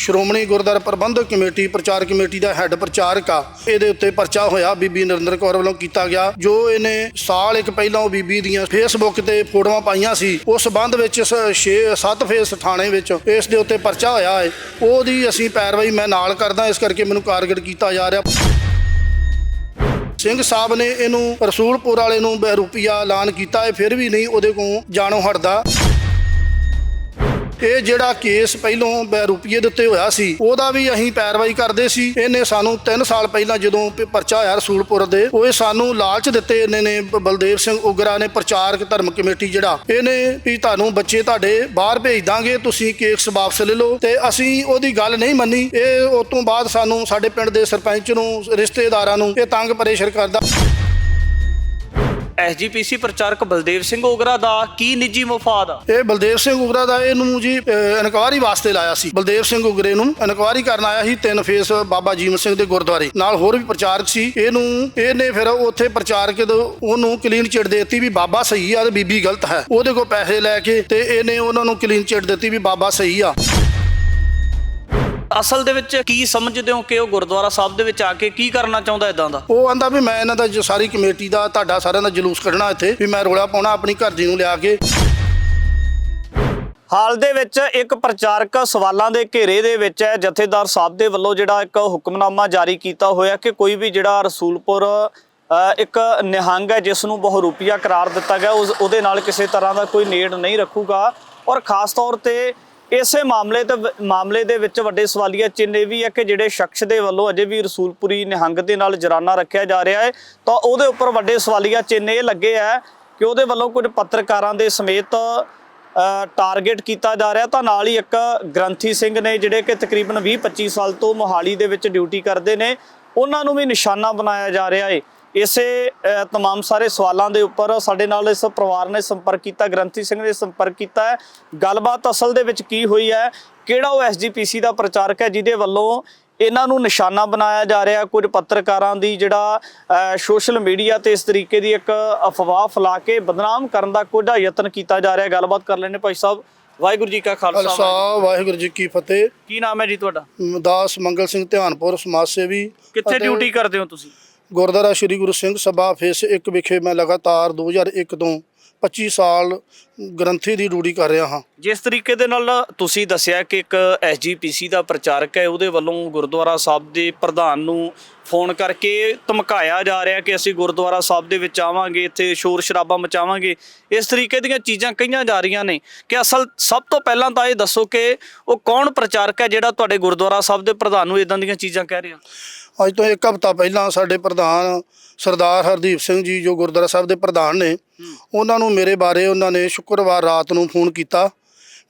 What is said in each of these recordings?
ਸ਼੍ਰੋਮਣੀ ਗੁਰਦੁਆਰਾ ਪ੍ਰਬੰਧਕ committee ਪ੍ਰਚਾਰ committee ਦਾ head ਪ੍ਰਚਾਰਕ ਆ। ਇਹਦੇ ਉੱਤੇ ਪਰਚਾ ਹੋਇਆ ਬੀਬੀ ਨਰਿੰਦਰ ਕੌਰ ਵੱਲੋਂ ਕੀਤਾ ਗਿਆ। ਜੋ ਇਹਨੇ ਸਾਲ ਇੱਕ ਪਹਿਲਾਂ ਉਹ ਬੀਬੀ ਦੀਆਂ ਫੇਸਬੁੱਕ ਤੇ ਫੋਟੋਆਂ ਪਾਈਆਂ ਸੀ, ਉਸ ਸੰਬੰਧ ਵਿੱਚ 6-7 ਫੇਸ ਥਾਣੇ ਵਿੱਚ ਇਸ ਦੇ ਉੱਤੇ ਪਰਚਾ ਹੋਇਆ ਹੈ। ਉਹਦੀ ਅਸੀਂ ਪੈਰਵਾਈ ਮੈਂ ਨਾਲ ਕਰਦਾ, ਇਸ ਕਰਕੇ ਮੈਨੂੰ ਕਾਰਗਰ ਕੀਤਾ ਜਾ ਰਿਹਾ। ਸਿੰਘ ਸਾਹਿਬ ਨੇ ਇਹਨੂੰ ਰਸੂਲਪੁਰ ਵਾਲੇ ਨੂੰ ਬਹਿਰੂਪੀਆ ਐਲਾਨ ਕੀਤਾ ਹੈ, ਫਿਰ ਵੀ ਨਹੀਂ ਉਹਦੇ ਕੋਲ ਜਾਣੋਂ ਹਟਦਾ। ਇਹ ਜਿਹੜਾ ਕੇਸ ਪਹਿਲੋਂ ਬਹਿਰੂਪੀਏ ਦੇ ਉੱਤੇ ਹੋਇਆ ਸੀ, ਉਹਦਾ ਵੀ ਅਸੀਂ ਪੈਰਵਾਈ ਕਰਦੇ ਸੀ। ਇਹਨੇ ਸਾਨੂੰ 3 ਸਾਲ ਪਹਿਲਾਂ ਜਦੋਂ ਪਰਚਾ ਹੋਇਆ ਰਸੂਲਪੁਰ ਦੇ, ਉਹ ਸਾਨੂੰ ਲਾਲਚ ਦਿੱਤੇ। ਇਹਨੇ ਨੇ ਬਲਦੇਵ ਸਿੰਘ ਉਗਰਾ ਨੇ ਪ੍ਰਚਾਰਕ ਧਰਮ ਕਮੇਟੀ ਜਿਹੜਾ ਇਹਨੇ ਵੀ ਤੁਹਾਨੂੰ ਬੱਚੇ ਤੁਹਾਡੇ ਬਾਹਰ ਭੇਜ ਦਾਂਗੇ, ਤੁਸੀਂ ਕੇਸ ਵਾਪਸ ਲੈ ਲਓ, ਤੇ ਅਸੀਂ ਉਹਦੀ ਗੱਲ ਨਹੀਂ ਮੰਨੀ। ਇਹ ਉਸ ਤੋਂ ਬਾਅਦ ਸਾਨੂੰ ਸਾਡੇ ਪਿੰਡ ਦੇ ਸਰਪੰਚ ਨੂੰ, ਰਿਸ਼ਤੇਦਾਰਾਂ ਨੂੰ ਇਹ ਤੰਗ ਪਰੇਸ਼ਾਨ ਕਰਦਾ। ਐਸਜੀਪੀਸੀ ਪ੍ਰਚਾਰਕ ਬਲਦੇਵ ਸਿੰਘ ਉਗਰਾ ਦਾ ਕੀ ਨਿੱਜੀ ਮਫਾਦ ਆ? ਇਹ ਬਲਦੇਵ ਸਿੰਘ ਉਗਰਾ ਦਾ ਇਹਨੂੰ ਜੀ ਇਨਕੁਆਰੀ ਵਾਸਤੇ ਲਾਇਆ ਸੀ। ਬਲਦੇਵ ਸਿੰਘ ਉਗਰੇ ਨੂੰ ਇਨਕੁਆਰੀ ਕਰਨ ਆਇਆ ਸੀ 3 ਫੇਸ ਬਾਬਾ ਜੀਵਨ ਸਿੰਘ ਦੇ ਗੁਰਦੁਆਰੇ, ਨਾਲ ਹੋਰ ਵੀ ਪ੍ਰਚਾਰਕ ਸੀ। ਇਹਨੇ ਫਿਰ ਉੱਥੇ ਪ੍ਰਚਾਰਕ ਉਹਨੂੰ ਕਲੀਨ ਚਿੱਟ ਦੇ ਦਿੱਤੀ ਵੀ ਬਾਬਾ ਸਹੀ ਆ ਤੇ ਬੀਬੀ ਗਲਤ ਹੈ। ਉਹਦੇ ਕੋਲ ਪੈਸੇ ਲੈ ਕੇ ਤੇ ਇਹਨੇ ਉਹਨਾਂ ਨੂੰ ਕਲੀਨ ਚਿੱਟ ਦਿੱਤੀ ਵੀ ਬਾਬਾ ਸਹੀ ਆ। ਅਸਲ ਦੇ ਵਿੱਚ ਕੀ ਸਮਝਦੇ ਹੋ ਕਿ ਉਹ ਗੁਰਦੁਆਰਾ ਸਾਹਿਬ ਦੇ ਵਿੱਚ ਆ ਕੇ ਕੀ ਕਰਨਾ ਚਾਹੁੰਦਾ ਇਦਾਂ ਦਾ? ਉਹ ਆਂਦਾ ਵੀ ਮੈਂ ਇਹਨਾਂ ਦਾ ਸਾਰੀ ਕਮੇਟੀ ਦਾ ਤੁਹਾਡਾ ਸਾਰਿਆਂ ਦਾ ਜਲੂਸ ਕੱਢਣਾ, ਇੱਥੇ ਵੀ ਮੈਂ ਰੋਲਾ ਪਾਉਣਾ ਆਪਣੀ ਘਰਦੀ ਨੂੰ ਲਿਆ ਕੇ। ਹਾਲ ਦੇ ਵਿੱਚ ਇੱਕ ਪ੍ਰਚਾਰਕ ਸਵਾਲਾਂ ਦੇ ਘੇਰੇ ਦੇ ਵਿੱਚ ਹੈ। ਜਥੇਦਾਰ ਸਾਹਿਬ ਦੇ ਵੱਲੋਂ ਜਿਹੜਾ ਇੱਕ ਹੁਕਮਨਾਮਾ ਜਾਰੀ ਕੀਤਾ ਹੋਇਆ ਕਿ ਕੋਈ ਵੀ ਜਿਹੜਾ ਰਸੂਲਪੁਰ ਇੱਕ ਨਿਹੰਗ ਹੈ ਜਿਸ ਨੂੰ ਬਹੁਰੂਪੀਆ ਕਰਾਰ ਦਿੱਤਾ ਗਿਆ, ਉਹਦੇ ਨਾਲ ਕਿਸੇ ਤਰ੍ਹਾਂ ਦਾ ਕੋਈ ਨੇੜ ਨਹੀਂ ਰੱਖੂਗਾ। ਔਰ ਖਾਸ ਤੌਰ ਤੇ ਇਸੇ ਮਾਮਲੇ ਦੇ ਵਿੱਚ ਵੱਡੇ ਸਵਾਲੀਆ ਚਿੰਨ੍ਹ ਇਹ ਵੀ ਹੈ ਕਿ ਜਿਹੜੇ ਸ਼ਖਸ ਦੇ ਵੱਲੋਂ ਅਜੇ ਵੀ ਰਸੂਲਪੁਰੀ ਨਿਹੰਗ ਦੇ ਨਾਲ ਜਰਾਨਾ ਰੱਖਿਆ ਜਾ ਰਿਹਾ ਹੈ, ਤਾਂ ਉਹਦੇ ਉੱਪਰ ਵੱਡੇ ਸਵਾਲੀਆ ਚਿੰਨ੍ਹ ਇਹ ਲੱਗੇ ਹੈ ਕਿ ਉਹਦੇ ਵੱਲੋਂ ਕੁਝ ਪੱਤਰਕਾਰਾਂ ਦੇ ਸਮੇਤ ਟਾਰਗੇਟ ਕੀਤਾ ਜਾ ਰਿਹਾ। ਤਾਂ ਨਾਲ ਹੀ ਇੱਕ ਗ੍ਰੰਥੀ ਸਿੰਘ ਨੇ ਜਿਹੜੇ ਕਿ ਤਕਰੀਬਨ 20-25 ਸਾਲ ਤੋਂ ਮੋਹਾਲੀ ਦੇ ਵਿੱਚ ਡਿਊਟੀ ਕਰਦੇ ਨੇ, ਉਹਨਾਂ ਨੂੰ ਵੀ ਨਿਸ਼ਾਨਾ ਬਣਾਇਆ ਜਾ ਰਿਹਾ ਹੈ। ਇਸੇ तमाम ਸਾਰੇ ਸਵਾਲਾਂ ਦੇ ਉੱਪਰ ਸਾਡੇ ਨਾਲ ਇਸ ਪਰਿਵਾਰ ਨੇ ਸੰਪਰਕ ਕੀਤਾ, ਗ੍ਰੰਥੀ ਸਿੰਘ ਨੇ ਸੰਪਰਕ ਕੀਤਾ ਹੈ। ਗੱਲਬਾਤ ਅਸਲ ਦੇ ਵਿੱਚ ਕੀ ਹੋਈ ਹੈ, ਕਿਹੜਾ ਉਹ ਐਸਜੀਪੀਸੀ ਦਾ ਪ੍ਰਚਾਰਕ ਹੈ ਜਿਹਦੇ ਵੱਲੋਂ ਇਹਨਾਂ ਨੂੰ ਨਿਸ਼ਾਨਾ ਬਣਾਇਆ ਜਾ ਰਿਹਾ। ਕੁਝ ਪੱਤਰਕਾਰਾਂ ਦੀ ਜਿਹੜਾ ਸੋਸ਼ਲ ਮੀਡੀਆ ਤੇ ਇਸ ਤਰੀਕੇ ਦੀ ਇੱਕ ਅਫਵਾਹ ਫੈਲਾ ਕੇ ਬਦਨਾਮ ਕਰਨ ਦਾ ਕੁਝ ਯਤਨ ਕੀਤਾ ਜਾ ਰਿਹਾ। ਗੱਲਬਾਤ ਕਰ ਲੈਣੇ ਭਾਈ ਸਾਹਿਬ। ਵਾਹਿਗੁਰੂ ਜੀ ਕਾ ਖਾਲਸਾ, ਵਾਹਿਗੁਰੂ ਜੀ ਕੀ ਫਤਿਹ। ਕੀ ਨਾਮ ਹੈ ਜੀ ਤੁਹਾਡਾ? ਦਾਸ ਮੰਗਲ ਸਿੰਘ ਧਿਆਨਪੁਰ, ਸਮਾਜ ਸੇਵੀ। ਕਿੱਥੇ ਡਿਊਟੀ ਕਰਦੇ ਹੋ ਤੁਸੀਂ? ਗੁਰਦੁਆਰਾ ਸ਼੍ਰੀ ਗੁਰੂ ਸਿੰਘ ਸਭਾ ਫੇਸ 1 ਵਿਖੇ ਮੈਂ ਲਗਾਤਾਰ 2001 ਤੋਂ 25 ਸਾਲ ਗ੍ਰੰਥੀ ਦੀ ਡਿਊਟੀ ਕਰ ਰਿਹਾ ਹਾਂ। ਜਿਸ ਤਰੀਕੇ ਦੇ ਨਾਲ ਤੁਸੀਂ ਦੱਸਿਆ ਕਿ ਇੱਕ ਐਸਜੀਪੀਸੀ ਦਾ ਪ੍ਰਚਾਰਕ ਹੈ, ਉਹਦੇ ਵੱਲੋਂ ਗੁਰਦੁਆਰਾ ਸਾਹਿਬ ਦੇ ਪ੍ਰਧਾਨ ਨੂੰ ਫੋਨ ਕਰਕੇ ਧਮਕਾਇਆ ਜਾ ਰਿਹਾ ਕਿ ਅਸੀਂ ਗੁਰਦੁਆਰਾ ਸਾਹਿਬ ਦੇ ਵਿੱਚ ਆਵਾਂਗੇ, ਇੱਥੇ ਸ਼ੋਰ ਸ਼ਰਾਬਾ ਮਚਾਵਾਂਗੇ, ਇਸ ਤਰੀਕੇ ਦੀਆਂ ਚੀਜ਼ਾਂ ਕਹੀਆਂ ਜਾ ਰਹੀਆਂ ਨੇ ਕਿ ਅਸਲ ਸਭ ਤੋਂ ਪਹਿਲਾਂ ਤਾਂ ਇਹ ਦੱਸੋ ਕਿ ਉਹ ਕੌਣ ਪ੍ਰਚਾਰਕ ਹੈ ਜਿਹੜਾ ਤੁਹਾਡੇ ਗੁਰਦੁਆਰਾ ਸਾਹਿਬ ਦੇ ਪ੍ਰਧਾਨ ਨੂੰ ਇਦਾਂ ਦੀਆਂ ਚੀਜ਼ਾਂ ਕਹਿ ਰਿਹਾ? ਅੱਜ ਤੋਂ 1 ਹਫ਼ਤਾ ਪਹਿਲਾਂ ਸਾਡੇ ਪ੍ਰਧਾਨ ਸਰਦਾਰ ਹਰਦੀਪ ਸਿੰਘ ਜੀ ਜੋ ਗੁਰਦੁਆਰਾ ਸਾਹਿਬ ਦੇ ਪ੍ਰਧਾਨ ਨੇ, ਉਹਨਾਂ ਨੂੰ ਮੇਰੇ ਬਾਰੇ ਉਹਨਾਂ ਨੇ ਸ਼ੁੱਕਰਵਾਰ ਰਾਤ ਨੂੰ ਫੋਨ ਕੀਤਾ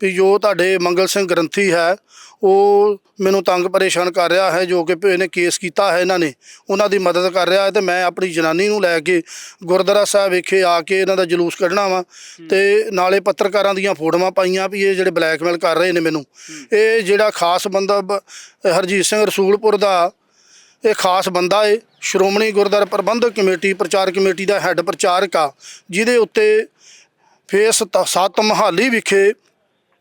ਵੀ ਜੋ ਤੁਹਾਡੇ ਮੰਗਲ ਸਿੰਘ ਗ੍ਰੰਥੀ ਹੈ ਉਹ ਮੈਨੂੰ ਤੰਗ ਪਰੇਸ਼ਾਨ ਕਰ ਰਿਹਾ ਹੈ, ਜੋ ਕਿ ਇਹਨੇ ਕੇਸ ਕੀਤਾ ਹੈ, ਇਹਨਾਂ ਨੇ ਉਹਨਾਂ ਦੀ ਮਦਦ ਕਰ ਰਿਹਾ ਹੈ, ਤੇ ਮੈਂ ਆਪਣੀ ਜਨਾਨੀ ਨੂੰ ਲੈ ਕੇ ਗੁਰਦੁਆਰਾ ਸਾਹਿਬ ਵਿਖੇ ਆ ਕੇ ਇਹਨਾਂ ਦਾ ਜਲੂਸ ਕੱਢਣਾ ਵਾ। ਤੇ ਨਾਲੇ ਪੱਤਰਕਾਰਾਂ ਦੀਆਂ ਫੋਟੋਆਂ ਪਾਈਆਂ ਵੀ ਇਹ ਜਿਹੜੇ ਬਲੈਕਮੇਲ ਕਰ ਰਹੇ ਨੇ ਮੈਨੂੰ। ਇਹ ਜਿਹੜਾ ਖਾਸ ਬੰਦਾ ਹਰਜੀਤ ਸਿੰਘ ਰਸੂਲਪੁਰ ਦਾ ਇਹ ਖਾਸ ਬੰਦਾ ਹੈ, ਸ਼੍ਰੋਮਣੀ ਗੁਰਦੁਆਰਾ ਪ੍ਰਬੰਧਕ ਕਮੇਟੀ ਪ੍ਰਚਾਰ ਕਮੇਟੀ ਦਾ ਹੈੱਡ ਪ੍ਰਚਾਰਕ ਆ, ਜਿਹਦੇ ਉੱਤੇ ਫੇਸ 7 ਮੋਹਾਲੀ ਵਿਖੇ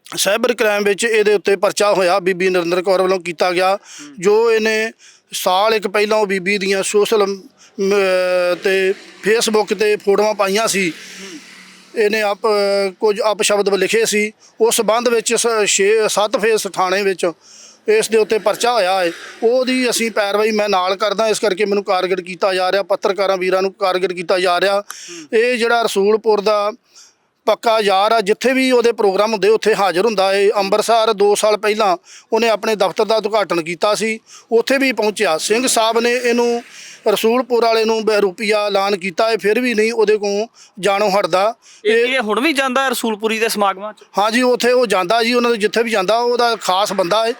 ਸਾਈਬਰ ਕ੍ਰਾਈਮ ਵਿੱਚ ਇਹਦੇ ਉੱਤੇ ਪਰਚਾ ਹੋਇਆ ਬੀਬੀ ਨਰਿੰਦਰ ਕੌਰ ਵੱਲੋਂ ਕੀਤਾ ਗਿਆ। ਜੋ ਇਹਨੇ ਸਾਲ ਇੱਕ ਪਹਿਲਾਂ ਉਹ ਬੀਬੀ ਦੀਆਂ ਸੋਸ਼ਲ ਤੇ ਫੇਸਬੁੱਕ ਤੇ ਫੋਟੋਆਂ ਪਾਈਆਂ ਸੀ, ਇਹਨੇ ਕੁਝ ਅਪਸ਼ਬਦ ਲਿਖੇ ਸੀ। ਉਸ ਸੰਬੰਧ ਵਿੱਚ 6-7 ਫੇਸ ਥਾਣੇ ਵਿੱਚ ਇਸ ਦੇ ਉੱਤੇ ਪਰਚਾ ਹੋਇਆ ਹੈ। ਉਹਦੀ ਅਸੀਂ ਪੈਰਵਾਈ ਮੈਂ ਨਾਲ ਕਰਦਾ, ਇਸ ਕਰਕੇ ਮੈਨੂੰ ਕਾਰਗਰ ਕੀਤਾ ਜਾ ਰਿਹਾ, ਪੱਤਰਕਾਰਾਂ ਵੀਰਾਂ ਨੂੰ ਕਾਰਗਰ ਕੀਤਾ ਜਾ ਰਿਹਾ। ਇਹ ਜਿਹੜਾ ਰਸੂਲਪੁਰ ਦਾ ਪੱਕਾ ਯਾਰ ਆ, ਜਿੱਥੇ ਵੀ ਉਹਦੇ ਪ੍ਰੋਗਰਾਮ ਹੁੰਦੇ ਉੱਥੇ ਹਾਜ਼ਰ ਹੁੰਦਾ ਹੈ। ਅੰਮ੍ਰਿਤਸਰ 2 ਸਾਲ ਪਹਿਲਾਂ ਉਹਨੇ ਆਪਣੇ ਦਫ਼ਤਰ ਦਾ ਉਦਘਾਟਨ ਕੀਤਾ ਸੀ, ਉੱਥੇ ਵੀ ਪਹੁੰਚਿਆ। ਸਿੰਘ ਸਾਹਿਬ ਨੇ ਇਹਨੂੰ ਰਸੂਲਪੁਰ ਵਾਲੇ ਨੂੰ ਬਹਿਰੂਪੀਆ ਐਲਾਨ ਕੀਤਾ ਹੈ, ਫਿਰ ਵੀ ਨਹੀਂ ਉਹਦੇ ਕੋਲ ਜਾਣੋਂ ਹਟਦਾ। ਇਹ ਹੁਣ ਵੀ ਜਾਂਦਾ ਰਸੂਲਪੁਰੀ ਦੇ ਸਮਾਗਮਾਂ 'ਚ? ਹਾਂਜੀ, ਉੱਥੇ ਉਹ ਜਾਂਦਾ ਜੀ, ਉਹਨਾਂ ਦੇ ਜਿੱਥੇ ਵੀ ਜਾਂਦਾ ਉਹਦਾ ਖਾਸ ਬੰਦਾ ਹੈ।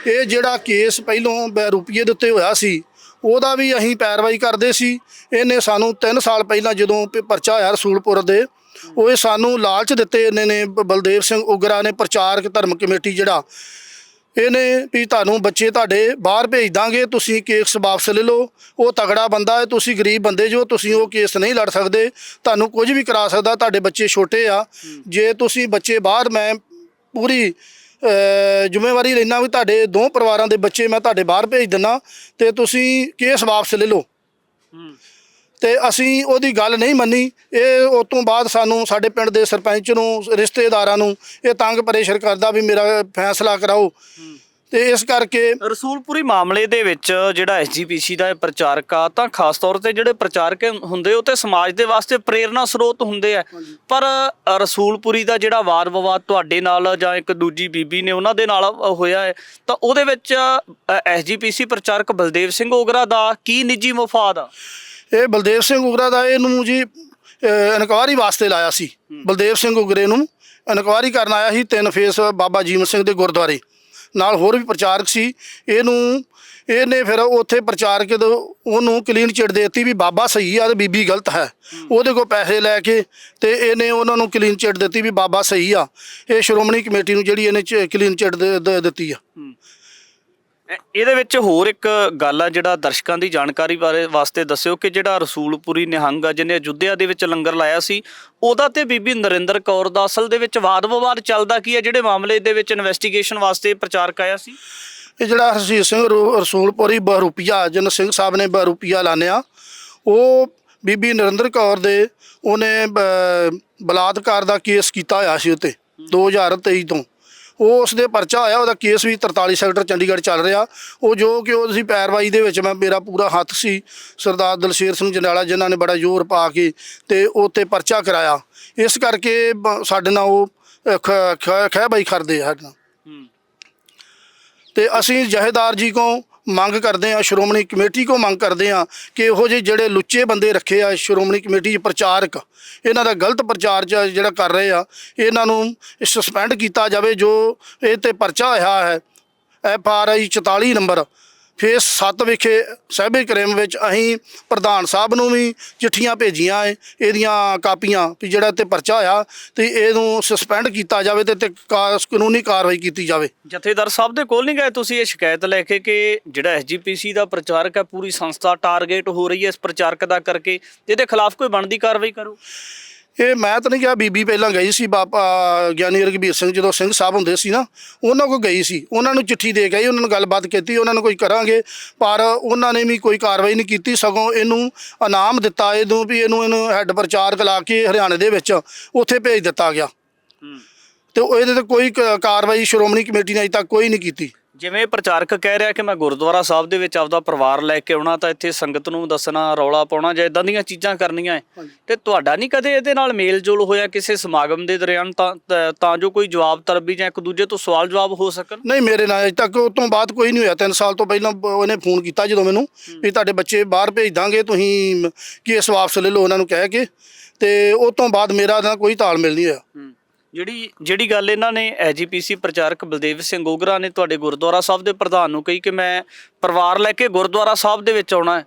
ਇਹ ਜਿਹੜਾ ਕੇਸ ਪਹਿਲੋਂ ਬਹਿਰੂਪੀਏ ਦੇ ਉੱਤੇ ਹੋਇਆ ਸੀ, ਉਹਦਾ ਵੀ ਅਸੀਂ ਪੈਰਵਾਈ ਕਰਦੇ ਸੀ। ਇਹਨੇ ਸਾਨੂੰ 3 ਸਾਲ ਪਹਿਲਾਂ ਜਦੋਂ ਪਰਚਾ ਹੋਇਆ ਰਸੂਲਪੁਰ ਦੇ, ਉਹ ਸਾਨੂੰ ਲਾਲਚ ਦਿੱਤੇ। ਇਹਨੇ ਨੇ ਬਲਦੇਵ ਸਿੰਘ ਉਗਰਾ ਨੇ ਪ੍ਰਚਾਰਕ ਧਰਮ ਕਮੇਟੀ ਜਿਹੜਾ ਇਹਨੇ ਵੀ ਤੁਹਾਨੂੰ ਬੱਚੇ ਤੁਹਾਡੇ ਬਾਹਰ ਭੇਜ ਦਾਂਗੇ, ਤੁਸੀਂ ਕੇਸ ਵਾਪਸ ਲੈ ਲਓ। ਉਹ ਤਗੜਾ ਬੰਦਾ ਹੈ, ਤੁਸੀਂ ਗਰੀਬ ਬੰਦੇ ਜੋ, ਤੁਸੀਂ ਉਹ ਕੇਸ ਨਹੀਂ ਲੜ ਸਕਦੇ, ਤੁਹਾਨੂੰ ਕੁਝ ਵੀ ਕਰਾ ਸਕਦਾ, ਤੁਹਾਡੇ ਬੱਚੇ ਛੋਟੇ ਆ। ਜੇ ਤੁਸੀਂ ਬੱਚੇ ਬਾਹਰ, ਮੈਂ ਪੂਰੀ ਜ਼ਿੰਮੇਵਾਰੀ ਲੈਣਾ ਵੀ ਤੁਹਾਡੇ ਦੋ ਪਰਿਵਾਰਾਂ ਦੇ ਬੱਚੇ ਮੈਂ ਤੁਹਾਡੇ ਬਾਹਰ ਭੇਜ ਦਿੰਦਾ ਤੇ ਤੁਸੀਂ ਕੇਸ ਵਾਪਸ ਲੈ ਲਓ। ਤੇ ਅਸੀਂ ਉਹਦੀ ਗੱਲ ਨਹੀਂ ਮੰਨੀ। ਇਹ ਉਸ ਤੋਂ ਬਾਅਦ ਸਾਨੂੰ ਸਾਡੇ ਪਿੰਡ ਦੇ ਸਰਪੰਚ ਨੂੰ, ਰਿਸ਼ਤੇਦਾਰਾਂ ਨੂੰ ਇਹ ਤੰਗ ਪਰੇਸ਼ਾਨ ਕਰਦਾ ਵੀ ਮੇਰਾ ਫੈਸਲਾ ਕਰਾਓ। ਤੇ ਇਸ ਕਰਕੇ ਰਸੂਲਪੁਰੀ ਮਾਮਲੇ ਦੇ ਵਿੱਚ ਜਿਹੜਾ ਐਸਜੀਪੀਸੀ ਦਾ ਇਹ ਪ੍ਰਚਾਰਕ ਆ, ਤਾਂ ਖਾਸ ਤੌਰ ਤੇ ਜਿਹੜੇ ਪ੍ਰਚਾਰਕ ਹੁੰਦੇ ਉਹ ਤੇ ਸਮਾਜ ਦੇ ਵਾਸਤੇ ਪ੍ਰੇਰਨਾ ਸਰੋਤ ਹੁੰਦੇ ਆ। ਪਰ ਰਸੂਲਪੁਰੀ ਦਾ ਜਿਹੜਾ ਵਾਦ ਵਿਵਾਦ ਤੁਹਾਡੇ ਨਾਲ ਜਾਂ ਇੱਕ ਦੂਜੀ ਬੀਬੀ ਨੇ ਉਹਨਾਂ ਦੇ ਨਾਲ ਹੋਇਆ ਹੈ, ਤਾਂ ਉਹਦੇ ਵਿੱਚ ਐਸਜੀਪੀਸੀ ਪ੍ਰਚਾਰਕ ਬਲਦੇਵ ਸਿੰਘ ਓਗਰਾ ਦਾ ਕੀ ਨਿੱਜੀ ਮਫਾਦ ਆ? ਇਹ ਬਲਦੇਵ ਸਿੰਘ ਉਗਰਾ ਦਾ ਇਹਨੂੰ ਜੀ ਇਨਕੁਆਇਰੀ ਵਾਸਤੇ ਲਾਇਆ ਸੀ। ਬਲਦੇਵ ਸਿੰਘ ਉਗਰੇ ਨੂੰ ਇਨਕੁਆਇਰੀ ਕਰਨ ਆਇਆ ਸੀ 3 ਫੇਸ ਬਾਬਾ ਜੀਵਨ ਸਿੰਘ ਦੇ ਗੁਰਦੁਆਰੇ, ਨਾਲ ਹੋਰ ਵੀ ਪ੍ਰਚਾਰਕ ਸੀ। ਇਹਨੇ ਫਿਰ ਉੱਥੇ ਪ੍ਰਚਾਰਕ ਉਹਨੂੰ ਕਲੀਨ ਚਿੱਟ ਦੇ ਦਿੱਤੀ ਵੀ ਬਾਬਾ ਸਹੀ ਆ ਤੇ ਬੀਬੀ ਗਲਤ ਹੈ। ਉਹਦੇ ਕੋਲ ਪੈਸੇ ਲੈ ਕੇ ਤੇ ਇਹਨੇ ਉਹਨਾਂ ਨੂੰ ਕਲੀਨ ਚਿੱਟ ਦਿੱਤੀ ਵੀ ਬਾਬਾ ਸਹੀ ਆ। ਇਹ ਸ਼੍ਰੋਮਣੀ ਕਮੇਟੀ ਨੂੰ ਜਿਹੜੀ ਇਹਨੇ ਕਲੀਨ ਚਿੱਟ ਦਿੱਤੀ ਆ। ਇਹਦੇ ਵਿੱਚ ਹੋਰ ਇੱਕ ਗੱਲ ਆ, ਜਿਹੜਾ ਦਰਸ਼ਕਾਂ ਦੀ ਜਾਣਕਾਰੀ ਬਾਰੇ ਵਾਸਤੇ ਦੱਸਿਓ ਕਿ ਜਿਹੜਾ ਰਸੂਲਪੁਰੀ ਨਿਹੰਗ ਆ ਜਿਹਨੇ ਅਯੁੱਧਿਆ ਦੇ ਵਿੱਚ ਲੰਗਰ ਲਾਇਆ ਸੀ, ਉਹਦਾ ਤੇ ਬੀਬੀ ਨਰਿੰਦਰ ਕੌਰ ਦਾ ਅਸਲ ਦੇ ਵਿੱਚ ਵਾਦ ਵਿਵਾਦ ਚੱਲਦਾ ਕੀ ਹੈ, ਜਿਹੜੇ ਮਾਮਲੇ ਦੇ ਵਿੱਚ ਇਨਵੈਸਟੀਗੇਸ਼ਨ ਵਾਸਤੇ ਪ੍ਰਚਾਰਕ ਆਇਆ ਸੀ? ਇਹ ਜਿਹੜਾ ਹਰਜੀਤ ਸਿੰਘ ਰਸੂਲਪੁਰੀ ਬਹਰੂਪੀਆ ਜਨ ਸਿੰਘ ਸਾਹਿਬ ਨੇ ਬਹਰੂਪੀਆ ਲਾਣਿਆ, ਉਹ ਬੀਬੀ ਨਰਿੰਦਰ ਕੌਰ ਦੇ ਉਹਨੇ ਬਲਾਤਕਾਰ ਦਾ ਕੇਸ ਕੀਤਾ ਹੋਇਆ ਸੀ ਉੱਤੇ 2023 ਤੋਂ। ਉਹ ਉਸ ਦੇ ਪਰਚਾ ਹੋਇਆ, ਉਹਦਾ ਕੇਸ ਵੀ 43 ਸੈਕਟਰ ਚੰਡੀਗੜ੍ਹ ਚੱਲ ਰਿਹਾ। ਉਹ ਜੋ ਕਿ ਉਹ ਸੀ ਪੈਰਵਾਈ ਦੇ ਵਿੱਚ ਮੇਰਾ ਪੂਰਾ ਹੱਥ ਸੀ। ਸਰਦਾਰ ਦਲਸ਼ੇਰ ਸਿੰਘ ਜੰਡਾਲਾ ਜਿਨ੍ਹਾਂ ਨੇ ਬੜਾ ਜ਼ੋਰ ਪਾ ਕੇ ਤੇ ਉੱਤੇ ਪਰਚਾ ਕਰਾਇਆ। ਇਸ ਕਰਕੇ ਸਾਡੇ ਨਾਲ ਉਹ ਖਹਿ ਬਾਈ ਕਰਦੇ ਸਾਡੇ ਨਾਲ। ਤੇ ਅਸੀਂ ਜਹੇਦਾਰ ਜੀ ਕੋ ਮੰਗ ਕਰਦੇ ਹਾਂ, ਸ਼੍ਰੋਮਣੀ ਕਮੇਟੀ ਕੋ ਮੰਗ ਕਰਦੇ ਹਾਂ ਕਿ ਇਹੋ ਜਿਹੇ ਜਿਹੜੇ ਲੁੱਚੇ ਬੰਦੇ ਰੱਖੇ ਆ ਸ਼੍ਰੋਮਣੀ ਕਮੇਟੀ 'ਚ ਪ੍ਰਚਾਰਕ, ਇਹਨਾਂ ਦਾ ਗਲਤ ਪ੍ਰਚਾਰ ਜਿਹੜਾ ਕਰ ਰਹੇ ਆ, ਇਹਨਾਂ ਨੂੰ ਸਸਪੈਂਡ ਕੀਤਾ ਜਾਵੇ। ਜੋ ਇਹ 'ਤੇ ਪਰਚਾ ਹੋਇਆ ਹੈ FRI 44 ਨੰਬਰ ਫੇਸ 7 ਵਿਖੇ ਸਾਹਿਬੇ ਕਰੇਮ ਵਿੱਚ, ਅਸੀਂ ਪ੍ਰਧਾਨ ਸਾਹਿਬ ਨੂੰ ਵੀ ਚਿੱਠੀਆਂ ਭੇਜੀਆਂ ਇਹਦੀਆਂ ਕਾਪੀਆਂ ਵੀ ਜਿਹੜਾ ਤੇ ਪਰਚਾ ਹੋਇਆ ਤੇ ਇਹਨੂੰ ਸਸਪੈਂਡ ਕੀਤਾ ਜਾਵੇ ਤੇ ਕਾਨੂੰਨੀ ਕਾਰਵਾਈ ਕੀਤੀ ਜਾਵੇ। ਜਥੇਦਾਰ ਸਾਹਿਬ ਦੇ ਕੋਲ ਨਹੀਂ ਗਏ ਤੁਸੀਂ ਇਹ ਸ਼ਿਕਾਇਤ ਲੈ ਕੇ ਕਿ ਜਿਹੜਾ ਐਸਜੀਪੀਸੀ ਦਾ ਪ੍ਰਚਾਰਕ ਹੈ, ਪੂਰੀ ਸੰਸਥਾ ਟਾਰਗੇਟ ਹੋ ਰਹੀ ਹੈ ਇਸ ਪ੍ਰਚਾਰਕ ਦਾ ਕਰਕੇ, ਇਹਦੇ ਖਿਲਾਫ ਕੋਈ ਬਣਦੀ ਕਾਰਵਾਈ ਕਰੋ? ਇਹ ਮੈਂ ਤਾਂ ਨਹੀਂ ਕਿਹਾ, ਬੀਬੀ ਪਹਿਲਾਂ ਗਈ ਸੀ। ਬਾਬਾ ਗਿਆਨੀ ਰਘਬੀਰ ਸਿੰਘ ਜਦੋਂ ਸਿੰਘ ਸਾਹਿਬ ਹੁੰਦੇ ਸੀ ਨਾ, ਉਹਨਾਂ ਕੋਲ ਗਈ ਸੀ, ਉਹਨਾਂ ਨੂੰ ਚਿੱਠੀ ਦੇ ਗਈ, ਉਹਨਾਂ ਨੂੰ ਗੱਲਬਾਤ ਕੀਤੀ, ਉਹਨਾਂ ਨੂੰ ਕੋਈ ਕਰਾਂਗੇ, ਪਰ ਉਹਨਾਂ ਨੇ ਵੀ ਕੋਈ ਕਾਰਵਾਈ ਨਹੀਂ ਕੀਤੀ। ਸਗੋਂ ਇਹਨੂੰ ਇਨਾਮ ਦਿੱਤਾ, ਇਹਨੂੰ ਹੈੱਡ ਪ੍ਰਚਾਰਕ ਲਾ ਕੇ ਹਰਿਆਣੇ ਦੇ ਵਿੱਚ ਉੱਥੇ ਭੇਜ ਦਿੱਤਾ ਗਿਆ। ਤੇ ਇਹਦੇ 'ਤੇ ਕੋਈ ਕਾਰਵਾਈ ਸ਼੍ਰੋਮਣੀ ਕਮੇਟੀ ਨੇ ਅਜੇ ਤੱਕ ਕੋਈ ਨਹੀਂ ਕੀਤੀ। ਜਿਵੇਂ ਪ੍ਰਚਾਰਕ ਕਹਿ ਰਿਹਾ ਕਿ ਮੈਂ ਗੁਰਦੁਆਰਾ ਸਾਹਿਬ ਦੇ ਵਿੱਚ ਆਪਦਾ ਪਰਿਵਾਰ ਲੈ ਕੇ ਆਉਣਾ, ਤਾਂ ਇੱਥੇ ਸੰਗਤ ਨੂੰ ਦੱਸਣਾ, ਰੌਲਾ ਪਾਉਣਾ ਜਾਂ ਇਦਾਂ ਦੀਆਂ ਚੀਜ਼ਾਂ ਕਰਨੀਆਂ ਹੈ, ਤੇ ਤੁਹਾਡਾ ਨਹੀਂ ਕਦੇ ਇਹਦੇ ਨਾਲ ਮੇਲ ਜੋਲ ਹੋਇਆ ਕਿਸੇ ਸਮਾਗਮ ਦੇ ਦੌਰਾਨ ਤਾਂ ਜੋ ਕੋਈ ਜਵਾਬ ਤਲਬੀ ਜਾਂ ਇੱਕ ਦੂਜੇ ਤੋਂ ਸਵਾਲ ਜਵਾਬ ਹੋ ਸਕਣ? ਨਹੀਂ, ਮੇਰੇ ਨਾਲ ਅਜੇ ਤੱਕ ਉਸ ਤੋਂ ਬਾਅਦ ਕੋਈ ਨਹੀਂ ਹੋਇਆ। 3 ਸਾਲ ਤੋਂ ਪਹਿਲਾਂ ਉਹਨੇ ਫੋਨ ਕੀਤਾ ਜਦੋਂ ਮੈਨੂੰ ਵੀ ਤੁਹਾਡੇ ਬੱਚੇ ਬਾਹਰ ਭੇਜ ਦਾਂਗੇ, ਤੁਸੀਂ ਕੇਸ ਵਾਪਸ ਲੈ ਲਓ ਉਹਨਾਂ ਨੂੰ ਕਹਿ ਕੇ, ਤੇ ਉਸ ਤੋਂ ਬਾਅਦ ਮੇਰਾ ਨਾਲ ਕੋਈ ਤਾਲਮੇਲ ਨਹੀਂ ਹੋਇਆ। ਜਿਹੜੀ ਗੱਲ ਇਹਨਾਂ ਨੇ ਐਸਜੀਪੀਸੀ ਪ੍ਰਚਾਰਕ ਬਲਦੇਵ ਸਿੰਘ ਓਗਰਾ ਨੇ ਤੁਹਾਡੇ ਗੁਰਦੁਆਰਾ ਸਾਹਿਬ ਦੇ ਪ੍ਰਧਾਨ ਨੂੰ ਕਹੀ ਕਿ ਮੈਂ ਪਰਿਵਾਰ ਲੈ ਕੇ ਗੁਰਦੁਆਰਾ ਸਾਹਿਬ ਦੇ ਵਿੱਚ ਆਉਣਾ ਹੈ,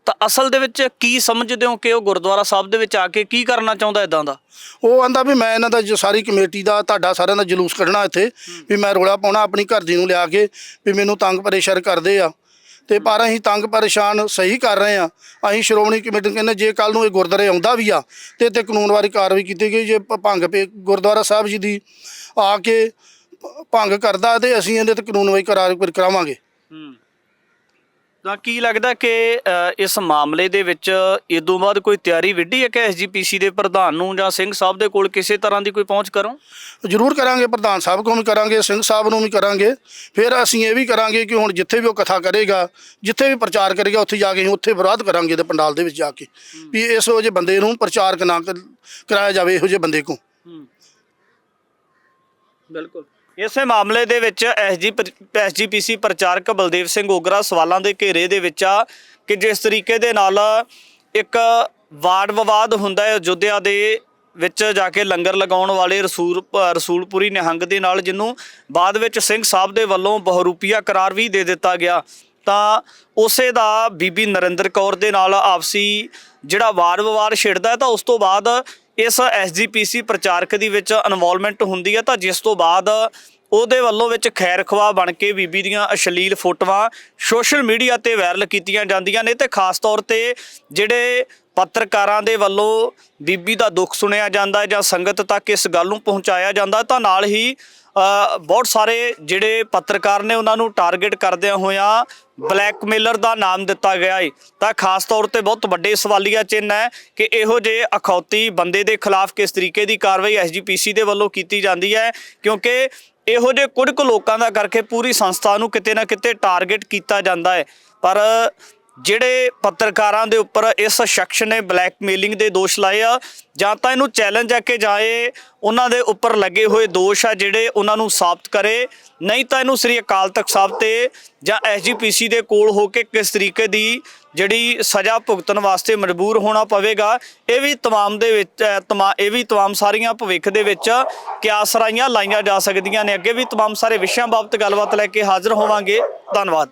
ਤਾਂ ਅਸਲ ਦੇ ਵਿੱਚ ਕੀ ਸਮਝਦੇ ਹੋ ਕਿ ਉਹ ਗੁਰਦੁਆਰਾ ਸਾਹਿਬ ਦੇ ਵਿੱਚ ਆ ਕੇ ਕੀ ਕਰਨਾ ਚਾਹੁੰਦਾ ਇਦਾਂ ਦਾ? ਉਹ ਆਂਦਾ ਵੀ ਮੈਂ ਇਹਨਾਂ ਦਾ ਸਾਰੀ ਕਮੇਟੀ ਦਾ, ਤੁਹਾਡਾ ਸਾਰਿਆਂ ਦਾ ਜਲੂਸ ਕੱਢਣਾ ਇੱਥੇ, ਵੀ ਮੈਂ ਰੌਲਾ ਪਾਉਣਾ ਆਪਣੀ ਘਰ ਦੀ ਨੂੰ ਲਿਆ ਕੇ, ਵੀ ਮੈਨੂੰ ਤੰਗ ਪਰੇਸ਼ਾਨ ਕਰਦੇ ਆ। ਤੇ ਪਰ ਅਸੀਂ ਤੰਗ ਪਰੇਸ਼ਾਨ ਸਹੀ ਕਰ ਰਹੇ ਆ। ਅਸੀਂ ਸ਼੍ਰੋਮਣੀ ਕਮੇਟੀ ਨੂੰ ਕਹਿੰਦੇ ਜੇ ਕੱਲ੍ਹ ਨੂੰ ਇਹ ਗੁਰਦੁਆਰੇ ਆਉਂਦਾ ਵੀ ਆ ਤੇ ਕਾਨੂੰਨਵਾਰੀ ਕਾਰਵਾਈ ਕੀਤੀ ਗਈ। ਜੇ ਭੰਗ ਗੁਰਦੁਆਰਾ ਸਾਹਿਬ ਜੀ ਦੀ ਆ ਕੇ ਭੰਗ ਕਰਦਾ ਤੇ ਅਸੀਂ ਇਹਦੇ ਤੇ ਕਾਨੂੰਨਵਾਰੀ ਕਰਾਵਾਂਗੇ। ਤਾਂ ਕੀ ਲੱਗਦਾ ਕਿ ਇਸ ਮਾਮਲੇ ਦੇ ਵਿੱਚ ਇਦੋਂ ਬਾਅਦ ਕੋਈ ਤਿਆਰੀ ਵਿੱਢੀ ਹੈ ਕਿ ਐਸਜੀਪੀਸੀ ਦੇ ਪ੍ਰਧਾਨ ਨੂੰ ਜਾਂ ਸਿੰਘ ਸਾਹਿਬ ਦੇ ਕੋਲ ਕਿਸੇ ਤਰ੍ਹਾਂ ਦੀ ਕੋਈ ਪਹੁੰਚ ਕਰੋ? ਜ਼ਰੂਰ ਕਰਾਂਗੇ, ਪ੍ਰਧਾਨ ਸਾਹਿਬ ਕੋਲ ਵੀ ਕਰਾਂਗੇ, ਸਿੰਘ ਸਾਹਿਬ ਨੂੰ ਵੀ ਕਰਾਂਗੇ। ਫਿਰ ਅਸੀਂ ਇਹ ਵੀ ਕਰਾਂਗੇ ਕਿ ਹੁਣ ਜਿੱਥੇ ਵੀ ਉਹ ਕਥਾ ਕਰੇਗਾ, ਜਿੱਥੇ ਵੀ ਪ੍ਰਚਾਰ ਕਰੇਗਾ, ਉੱਥੇ ਜਾ ਕੇ ਅਸੀਂ ਉੱਥੇ ਵਿਰੋਧ ਕਰਾਂਗੇ ਤੇ ਪੰਡਾਲ ਦੇ ਵਿੱਚ ਜਾ ਕੇ ਵੀ ਇਹੋ ਜਿਹੇ ਬੰਦੇ ਨੂੰ ਪ੍ਰਚਾਰਕ ਨਾ ਕਰਾਇਆ ਜਾਵੇ, ਇਹੋ ਜਿਹੇ ਬੰਦੇ ਕੋਲ। ਬਿਲਕੁਲ। ਇਸੇ ਮਾਮਲੇ ਦੇ ਵਿੱਚ ਐਸਜੀਪੀਸੀ ਪ੍ਰਚਾਰਕ ਬਲਦੇਵ ਸਿੰਘ ਓਗਰਾ ਸਵਾਲਾਂ ਦੇ ਘੇਰੇ ਦੇ ਵਿੱਚ ਆ ਕਿ ਜਿਸ ਤਰੀਕੇ ਦੇ ਨਾਲ ਇੱਕ ਵਾਦ ਵਿਵਾਦ ਹੁੰਦਾ ਹੈ ਅਯੁੱਧਿਆ ਦੇ ਵਿੱਚ ਜਾ ਕੇ ਲੰਗਰ ਲਗਾਉਣ ਵਾਲੇ ਰਸੂਲਪੁਰੀ ਨਿਹੰਗ ਦੇ ਨਾਲ, ਜਿਹਨੂੰ ਬਾਅਦ ਵਿੱਚ ਸਿੰਘ ਸਾਹਿਬ ਦੇ ਵੱਲੋਂ ਬਹਰੂਪੀਆ ਕਰਾਰ ਵੀ ਦੇ ਦਿੱਤਾ ਗਿਆ, ਤਾਂ ਉਸੇ ਦਾ ਬੀਬੀ ਨਰਿੰਦਰ ਕੌਰ ਦੇ ਨਾਲ ਆਪਸੀ ਜਿਹੜਾ ਵਾਦ ਵਿਵਾਦ ਛਿੜਦਾ, ਤਾਂ ਉਸ ਤੋਂ ਬਾਅਦ ਇਸ ਐਸਜੀਪੀਸੀ ਪ੍ਰਚਾਰਕ ਦੀ ਵਿੱਚ ਇਨਵੋਲਵਮੈਂਟ ਹੁੰਦੀ ਹੈ, ਤਾਂ ਜਿਸ ਤੋਂ ਬਾਅਦ ਉਹਦੇ ਵੱਲੋਂ ਵਿੱਚ ਖੈਰ ਖਵਾਹ ਬਣ ਕੇ ਬੀਬੀ ਦੀਆਂ ਅਸ਼ਲੀਲ ਫੋਟੋਆਂ ਸੋਸ਼ਲ ਮੀਡੀਆ ਤੇ ਵਾਇਰਲ ਕੀਤੀਆਂ ਜਾਂਦੀਆਂ ਨੇ। ਤੇ ਖਾਸ ਤੌਰ ਤੇ ਜਿਹੜੇ ਪੱਤਰਕਾਰਾਂ ਦੇ ਵੱਲੋਂ ਬੀਬੀ ਦਾ ਦੁੱਖ ਸੁਣਿਆ ਜਾਂਦਾ ਜਾਂ ਸੰਗਤ ਤੱਕ ਇਸ ਗੱਲ ਨੂੰ ਪਹੁੰਚਾਇਆ ਜਾਂਦਾ, ਤਾਂ ਨਾਲ ਹੀ ਬਹੁਤ ਸਾਰੇ ਜਿਹੜੇ ਪੱਤਰਕਾਰ ਨੇ ਉਹਨਾਂ ਨੂੰ ਟਾਰਗੇਟ ਕਰਦਿਆਂ ਹੋਇਆਂ ਬਲੈਕਮੇਲਰ ਦਾ ਨਾਮ ਦਿੱਤਾ ਗਿਆ ਹੈ। ਤਾਂ ਖਾਸ ਤੌਰ ਤੇ ਬਹੁਤ ਵੱਡੇ ਸਵਾਲੀਆ ਚਿੰਨ੍ਹ ਹੈ ਕਿ ਇਹੋ ਜਿਹੇ ਅਖੌਤੀ ਬੰਦੇ ਦੇ ਖਿਲਾਫ ਕਿਸ ਤਰੀਕੇ ਦੀ ਕਾਰਵਾਈ ਐਸਜੀਪੀਸੀ ਦੇ ਵੱਲੋਂ ਕੀਤੀ ਜਾਂਦੀ ਹੈ, ਕਿਉਂਕਿ ਇਹੋ ਜਿਹੇ ਕੁਝ ਕੁ ਲੋਕਾਂ ਦਾ ਕਰਕੇ ਪੂਰੀ ਸੰਸਥਾ ਨੂੰ ਕਿਤੇ ਨਾ ਕਿਤੇ ਟਾਰਗੇਟ ਕੀਤਾ ਜਾਂਦਾ ਹੈ। ਪਰ ਜਿਹੜੇ ਪੱਤਰਕਾਰਾਂ ਦੇ ਉੱਪਰ ਇਸ ਸ਼ਖਸ ਨੇ ਬਲੈਕਮੇਲਿੰਗ ਦੇ ਦੋਸ਼ ਲਾਏ ਆ, ਜਾਂ ਤਾਂ ਇਹਨੂੰ ਚੈਲੰਜ ਹੈ ਕਿ ਜਾਏ ਉਹਨਾਂ ਦੇ ਉੱਪਰ ਲੱਗੇ ਹੋਏ ਦੋਸ਼ ਆ ਜਿਹੜੇ ਉਹਨਾਂ ਨੂੰ ਸਾਬਤ ਕਰੇ, ਨਹੀਂ ਤਾਂ ਇਹਨੂੰ ਸ੍ਰੀ ਅਕਾਲ ਤਖਤ ਸਾਹਿਬ ਤੇ ਜਾਂ ਐਸਜੀਪੀਸੀ ਦੇ ਕੋਲ ਹੋ ਕੇ ਕਿਸ ਤਰੀਕੇ ਦੀ ਜਿਹੜੀ ਸਜ਼ਾ ਭੁਗਤਣ ਵਾਸਤੇ ਮਜਬੂਰ ਹੋਣਾ ਪਵੇਗਾ। ਇਹ ਵੀ ਤਮਾਮ ਸਾਰੀਆਂ ਭਵਿੱਖ ਦੇ ਵਿੱਚ ਕਿਆਸਰਾਈਆਂ ਲਾਈਆਂ ਜਾ ਸਕਦੀਆਂ ਨੇ। ਅੱਗੇ ਵੀ ਤਮਾਮ ਸਾਰੇ ਵਿਸ਼ਿਆਂ ਬਾਬਤ ਗੱਲਬਾਤ ਲੈ ਕੇ ਹਾਜ਼ਰ ਹੋਵਾਂਗੇ। ਧੰਨਵਾਦ।